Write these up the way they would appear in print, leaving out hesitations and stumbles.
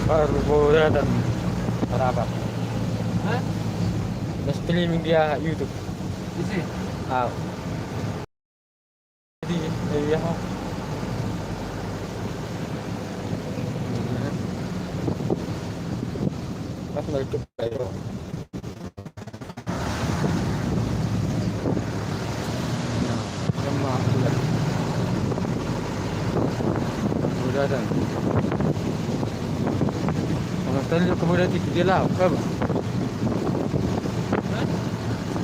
Perbuatan berapa? Hah? Udah streaming dia YouTube. Isi. Ah, jadi iya. Pas nggak ikut ayo. Sama bulan. Perbuatan. Kalau tadi kemudian dia lah, apa?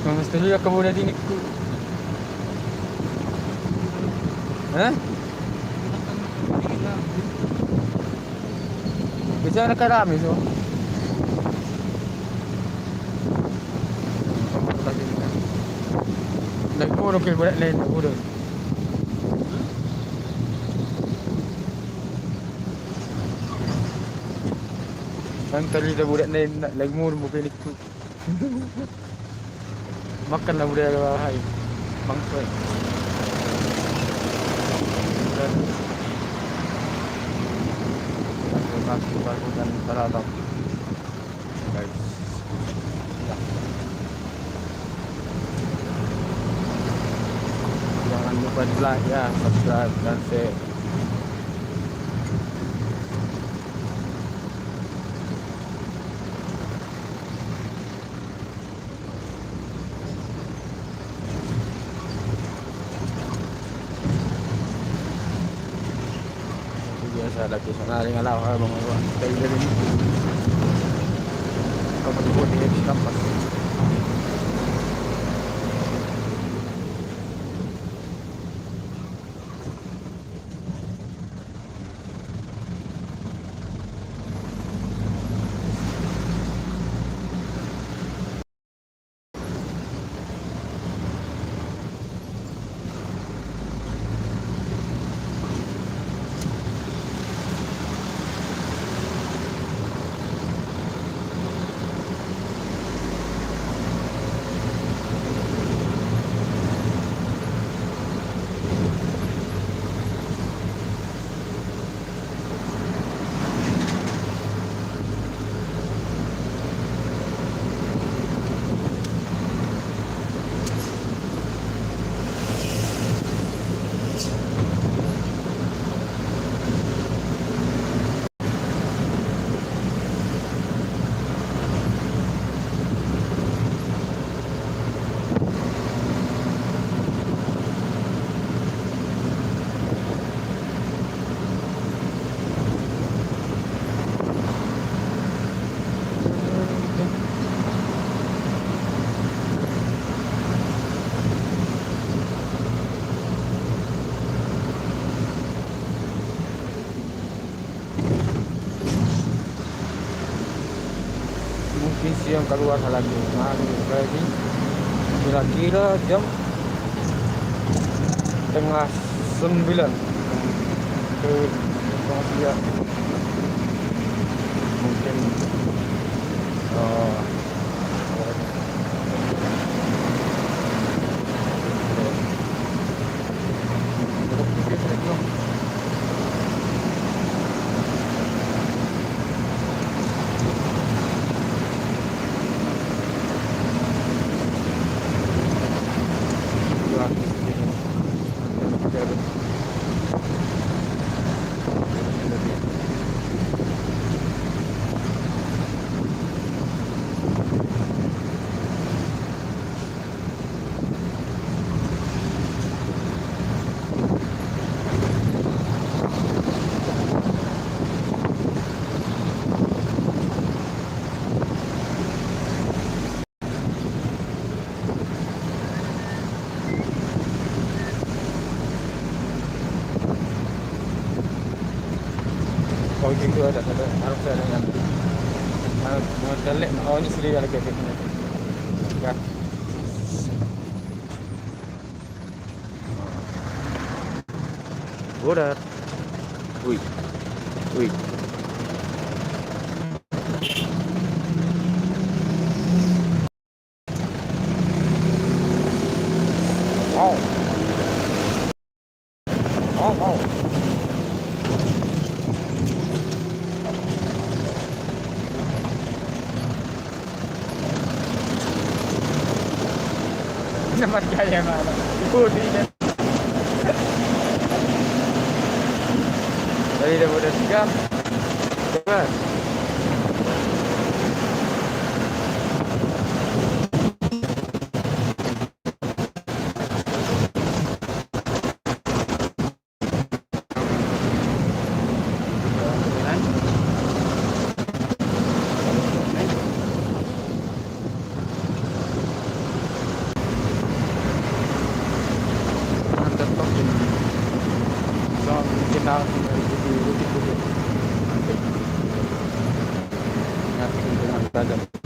Kalau tadi kemudian ini ku. Hah? Bisa nak rame so. Lagi mau nukil balik lain udah. Kan tadi dah budak lain lagi mau mungkin itu. Makanlah budak hai. Bangsa. Masuk baru dan terhadap guys. Ya. Jangan lupa di like ya, subscribe dan share. Biasa lagi sana dengan lawa bang bang. Kayak gini. Kamu buat dia siapa? Mungkin siang keluar lagi. Lagi kira-kira jam tengah 9 ke siang mungkin uh, oh gitu ada harus ada yang mau telek oh ini sudah ada kayak gini ya udah wih wih wow wow wow tempat kaya mana? Putihnya. Tadi udah siap. Coba. Kita di bukit-bukit. Nanti dengan tajam.